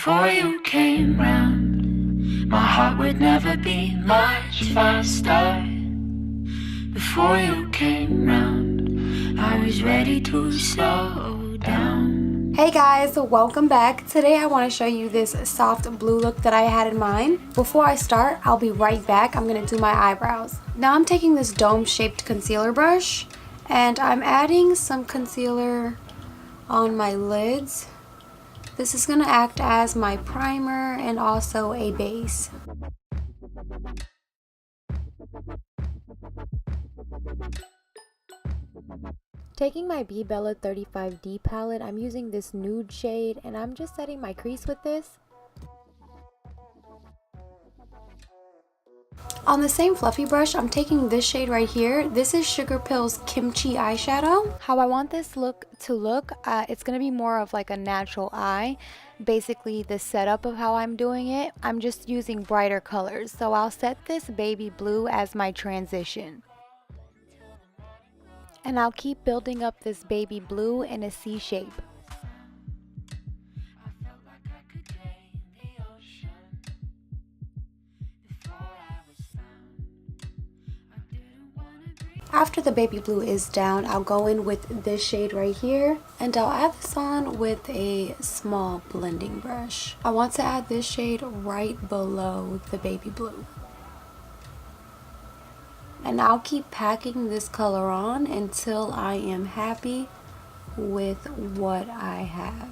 Before you came round, my heart would never beat much faster. Before you came round, I was ready to slow down. Hey guys, welcome back. Today I want to show you this soft blue look that I had in mind. Before I start, I'll be right back. I'm going to do my eyebrows. Now I'm taking this dome-shaped concealer brush and I'm adding some concealer on my lids. This is going to act as my primer and also a base. Taking my Bebella 35D palette, I'm using this nude shade and I'm just setting my crease with this. On the same fluffy brush, I'm taking this shade right here. This is Sugar Pill's Kimchi eyeshadow. How I want this look to look, it's going to be more of like a natural eye. Basically the setup of how I'm doing it, I'm just using brighter colors. So I'll set this baby blue as my transition. And I'll keep building up this baby blue in a C shape. After the baby blue is down, I'll go in with this shade right here and I'll add this on with a small blending brush. I want to add this shade right below the baby blue. And I'll keep packing this color on until I am happy with what I have.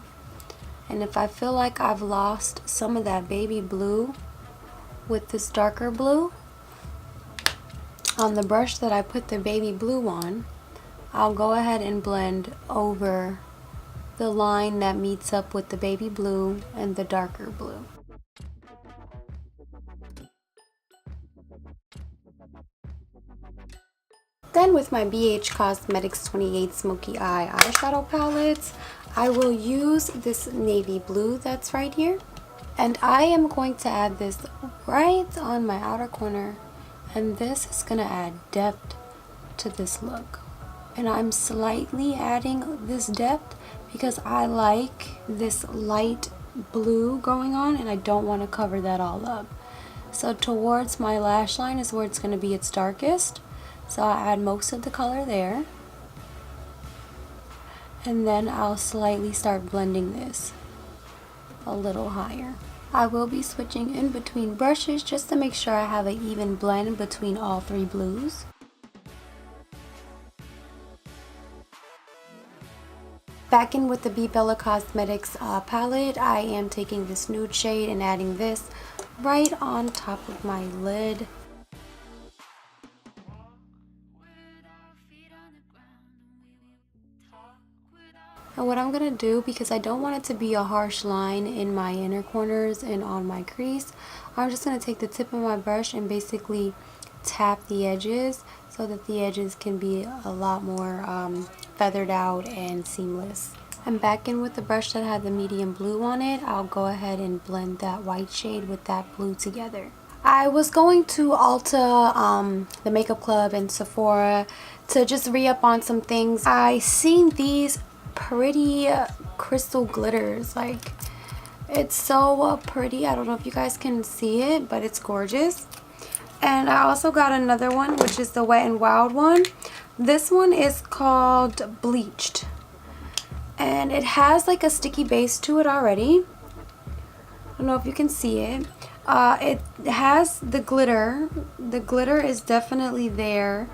And if I feel like I've lost some of that baby blue with this darker blue, on the brush that I put the baby blue on, I'll go ahead and blend over the line that meets up with the baby blue and the darker blue. Then with my ABH Cosmetics 28 Smoky Eye eyeshadow palette, I will use this navy blue that's right here. And I am going to add this right on my outer corner. And this is going to add depth to this look. And I'm slightly adding this depth because I like this light blue going on and I don't want to cover that all up. So towards my lash line is where it's going to be its darkest. So I'll add most of the color there. And then I'll slightly start blending this a little higher. I will be switching in between brushes just to make sure I have an even blend between all three blues. Back in with the Bebella Cosmetics palette, I am taking this nude shade and adding this right on top of my lid. And what I'm going to do, because I don't want it to be a harsh line in my inner corners and on my crease, I'm just going to take the tip of my brush and basically tap the edges so that the edges can be a lot more feathered out and seamless. And back in with the brush that had the medium blue on it, I'll go ahead and blend that white shade with that blue together. I was going to Ulta, the Makeup Club, and Sephora to just re-up on some things. I seen these pretty crystal glitters. Like, it's so pretty. I don't know if you guys can see it, but it's gorgeous. And I also got another one, which is the Wet n Wild one. This one is called Bleached and it has like a sticky base to it already. I don't know if you can see it. It has the glitter. The glitter is definitely there.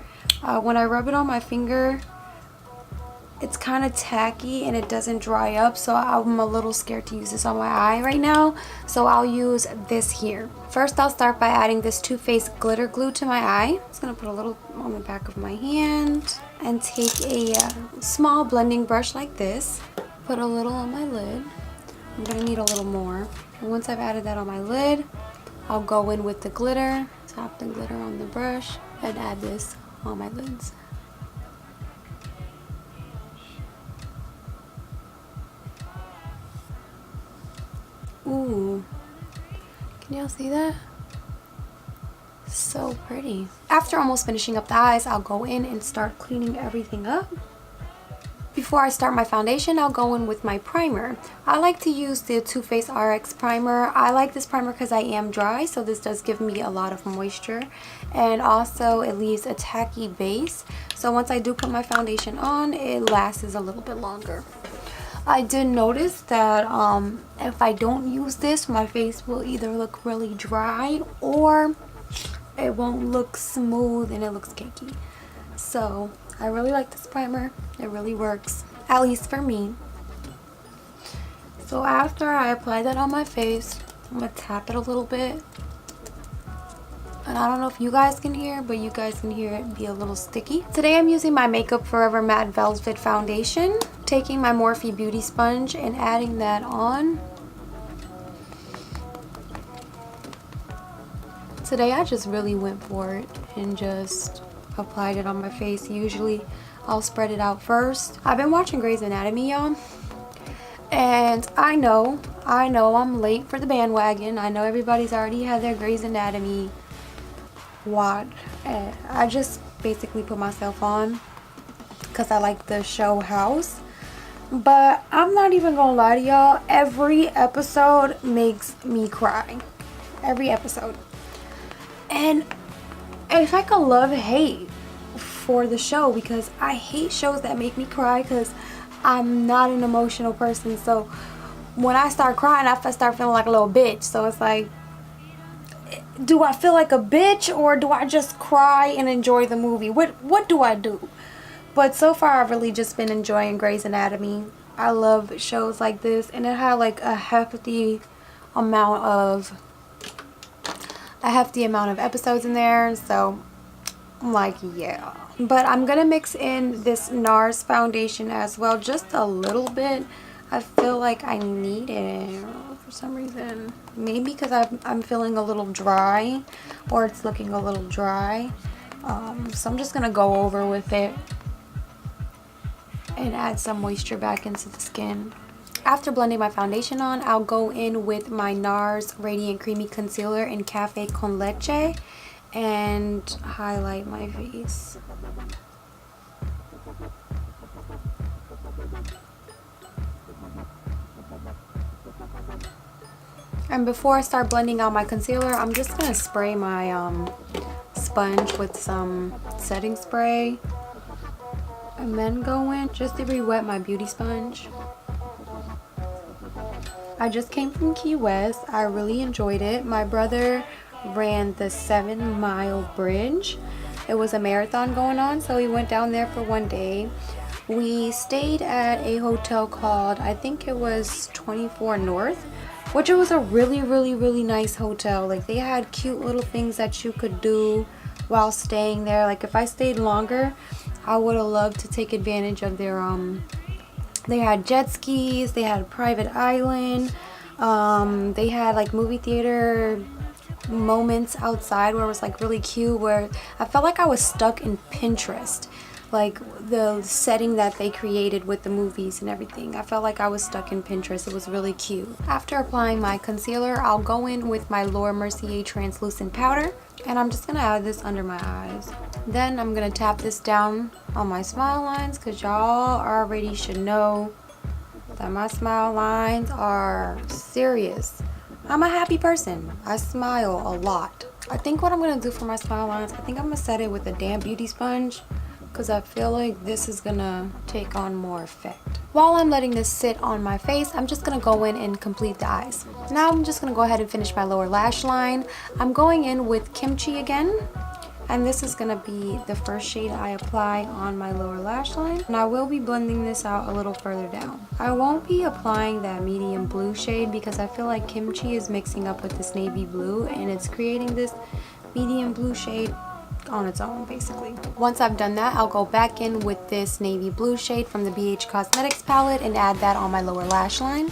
When I rub it on my finger, it's kind of tacky and it doesn't dry up, so I'm a little scared to use this on my eye right now, so I'll use this here. First, I'll start by adding this TooFaced glitter glue to my eye. I'm just going to put a little on the back of my hand and take a small blending brush like this. Put a little on my lid. I'm going to need a little more. And once I've added that on my lid, I'll go in with the glitter, tap the glitter on the brush, and add this on my lids. Ooh, can y'all see that? So pretty. After almost finishing up the eyes, I'll go in and start cleaning everything up. Before before I start my foundation, I'll go in with my primer. I like to use the TooFaced RX primer. I like this primer because I am dry, so this does give me a lot of moisture. And also it leaves a tacky base. So once I do put my foundation on, it lasts a little bit longer. I did notice that if I don't use this, my face will either look really dry or it won't look smooth and it looks cakey. So I really like this primer. It really works, at least for me. So after I apply that on my face, I'm gonna tap it a little bit. And I don't know if you guys can hear, but you guys can hear it be a little sticky. Today I'm using my Makeup Forever Matte Velvet Foundation, taking my Morphe Beauty Sponge and adding that on. Today I just really went for it and just applied it on my face. Usually I'll spread it out first. I've been watching Grey's Anatomy, y'all, and I know I'm late for the bandwagon. I know everybody's already had their Grey's Anatomy watch. I just basically put myself on because I like the show House. But I'm not even gonna lie to y'all, every episode makes me cry. Every episode. And it's like a love-hate for the show, because I hate shows that make me cry because I'm not an emotional person. So when I start crying, I start feeling like a little bitch. So it's like, do I feel like a bitch or do I just cry and enjoy the movie? What do I do? But so far I've really just been enjoying Grey's Anatomy. I love shows like this, and it had like a hefty amount of episodes in there, so I'm like, yeah. But I'm gonna mix in this Nars foundation as well, just a little bit. I feel like I need it for some reason. Maybe because I'm feeling a little dry, or it's looking a little dry. So I'm just gonna go over with it and add some moisture back into the skin. After blending my foundation on, I'll go in with my Nars Radiant Creamy Concealer in Cafe con Leche and highlight my face. And before I start blending out my concealer, I'm just going to spray my sponge with some setting spray. And then go in just to re-wet my beauty sponge. I just came from Key West. I really enjoyed it. My brother ran the 7 Mile Bridge. It was a marathon going on, so we went down there for one day. We stayed at a hotel called, I think it was 24 North, which it was a really nice hotel. Like, they had cute little things that you could do while staying there. Like, if I stayed longer, I would have loved to take advantage of their they had jet skis, they had a private island, they had like movie theater moments outside where it was like really cute, where I felt like I was stuck in Pinterest. Like the setting that they created with the movies and everything. I felt like I was stuck in Pinterest. It was really cute. After applying my concealer, I'll go in with my Laura Mercier translucent powder, and I'm just gonna add this under my eyes. Then I'm gonna tap this down on my smile lines, because y'all already should know that my smile lines are serious. I'm a happy person. I smile a lot. I think what I'm gonna do for my smile lines, I think I'm gonna set it with a damp beauty sponge, because I feel like this is gonna take on more effect. While I'm letting this sit on my face, I'm just gonna go in and complete the eyes. Now I'm just gonna go ahead and finish my lower lash line. I'm going in with Kimchi again, and this is gonna be the first shade I apply on my lower lash line, and I will be blending this out a little further down. I won't be applying that medium blue shade because I feel like Kimchi is mixing up with this navy blue, and it's creating this medium blue shade on its own, basically. Once I've done that, I'll go back in with this navy blue shade from the ABH Cosmetics palette and add that on my lower lash line.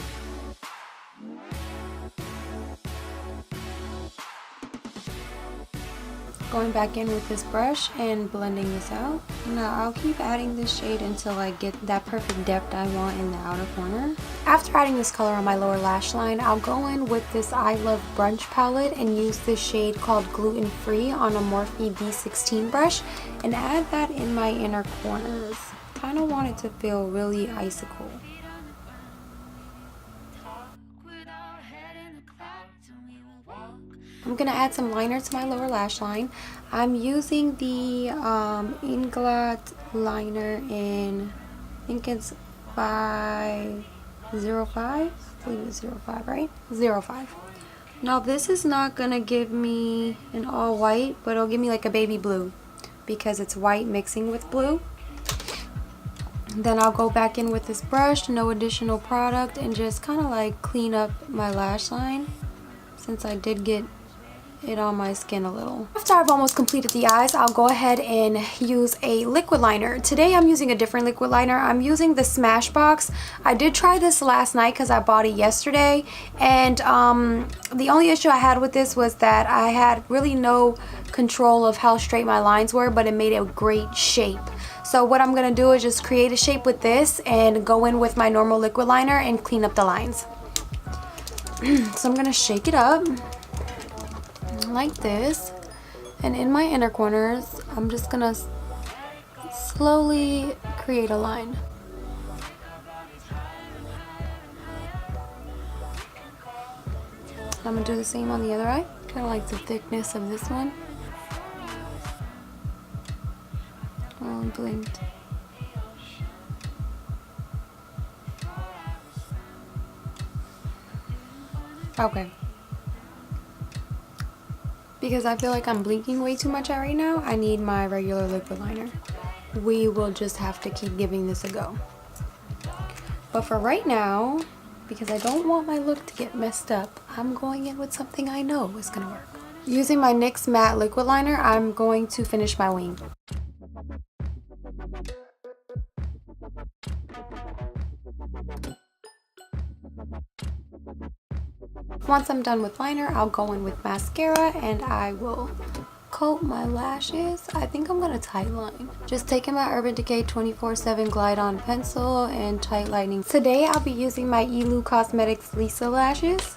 Going back in with this brush and blending this out. Now I'll keep adding this shade until I get that perfect depth I want in the outer corner. After adding this color on my lower lash line, I'll go in with this I Love Brunch palette and use this shade called Gluten Free on a Morphe B16 brush and add that in my inner corners. kind of want it to feel really icicle. I'm gonna add some liner to my lower lash line. I'm using the Inglot liner in, I think it's 505. I believe it's 05, right? 05. Now this is not gonna give me an all white, but it'll give me like a baby blue because it's white mixing with blue. Then I'll go back in with this brush, no additional product, and just kind of like clean up my lash line since I did get it on my skin a little. After I've almost completed the eyes, I'll go ahead and use a liquid liner. Today I'm using a different liquid liner. I'm using the Smashbox. I did try this last night because I bought it yesterday, and the only issue I had with this was that I had really no control of how straight my lines were, but it made a great shape. So what I'm gonna do is just create a shape with this and go in with my normal liquid liner and clean up the lines. So I'm gonna shake it up like this, and in my inner corners I'm just gonna slowly create a line. I'm gonna do the same on the other eye. Kind of like the thickness of this one. Oh, it blinked. Okay. Because I feel like I'm blinking way too much right now, I need my regular liquid liner. We will just have to keep giving this a go. But for right now, because I don't want my look to get messed up, I'm going in with something I know is gonna work. Using my NYX matte liquid liner, I'm going to finish my wing. Once I'm done with liner, I'll go in with mascara and I will coat my lashes. I think I'm gonna tight line. Just taking my Urban Decay 24/7 Glide On pencil and tight lining. Today I'll be using my IloCosmetics Lisa lashes.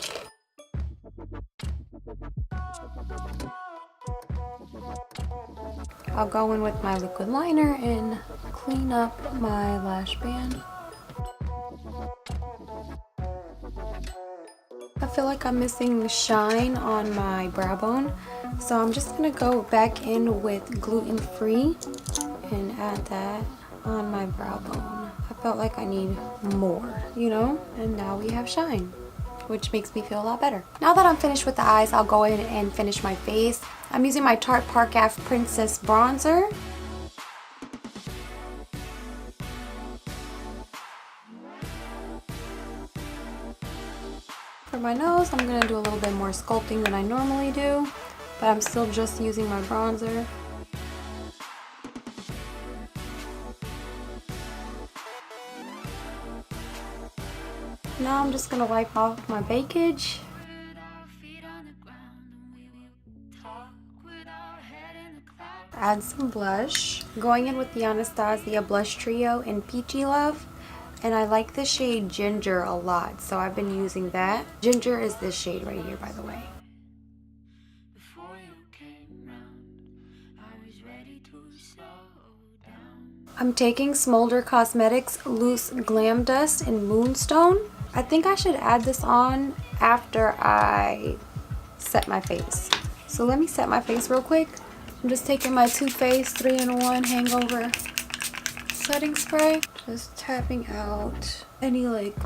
I'll go in with my liquid liner and clean up my lash band. I feel like I'm missing shine on my brow bone, so I'm just gonna go back in with gluten-free and add that on my brow bone. I felt like I need more, you know, and now we have shine, which makes me feel a lot better. Now that I'm finished with the eyes, I'll go in and finish my face. I'm using my Tarte Park Ave Princess bronzer. For my nose, I'm going to do a little bit more sculpting than I normally do, but I'm still just using my bronzer. Now I'm just going to wipe off my bakage. Add some blush. Going in with the Anastasia Blush Trio in Peachy Love. And I like the shade Ginger a lot, so I've been using that. Ginger is this shade right here, by the way. I'm taking Smolder Cosmetics Loose Glam Dust in Moonstone. I think I should add this on after I set my face. So let me set my face real quick. I'm just taking my TooFaced 3-in-1 Hangover setting spray. Just tapping out any like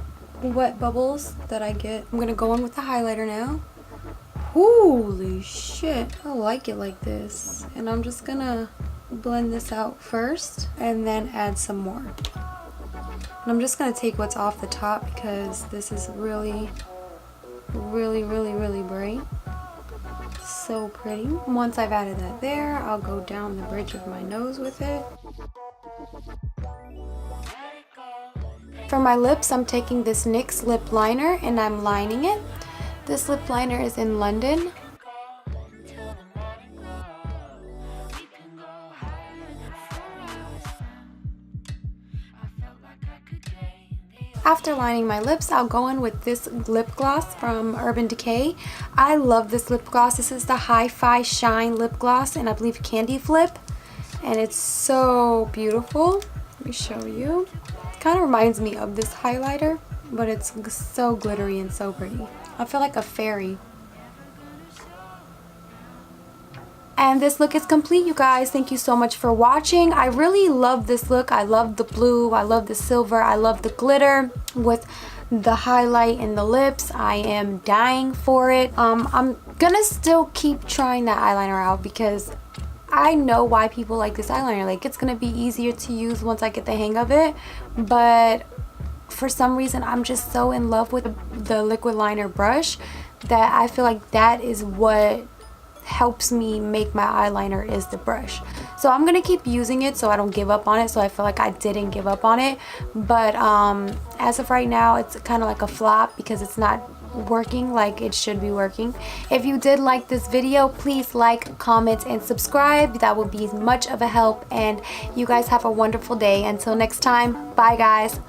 wet bubbles that I get. I'm gonna go in with the highlighter now. Holy shit, I like it like this. And I'm just gonna blend this out first and then add some more. And I'm just gonna take what's off the top because this is really bright. So pretty. Once I've added that there, I'll go down the bridge of my nose with it. For my lips, I'm taking this NYX lip liner and I'm lining it. This lip liner is in London. After lining my lips, I'll go in with this lip gloss from Urban Decay. I love this lip gloss. This is the HiFi Shine lip gloss and I believe Candy Flip. And it's so beautiful. Let me show you. It kind of reminds me of this highlighter, but it's so glittery and so pretty. I feel like a fairy. And this look is complete, you guys. Thank you so much for watching. I really love this look. I love the blue. I love the silver. I love the glitter with the highlight in the lips. I am dying for it. I'm gonna still keep trying that eyeliner out because I know why people like this eyeliner. Like, it's gonna be easier to use once I get the hang of it. But for some reason, I'm just so in love with the liquid liner brush that I feel like that is what helps me make my eyeliner is the brush. So I'm gonna keep using it so I don't give up on it, so I feel like I didn't give up on it. But as of right now, it's kind of like a flop because it's not working like it should be working. If you did like this video, please like, comment, and subscribe. That would be much of a help, and you guys have a wonderful day. Until next time, bye guys.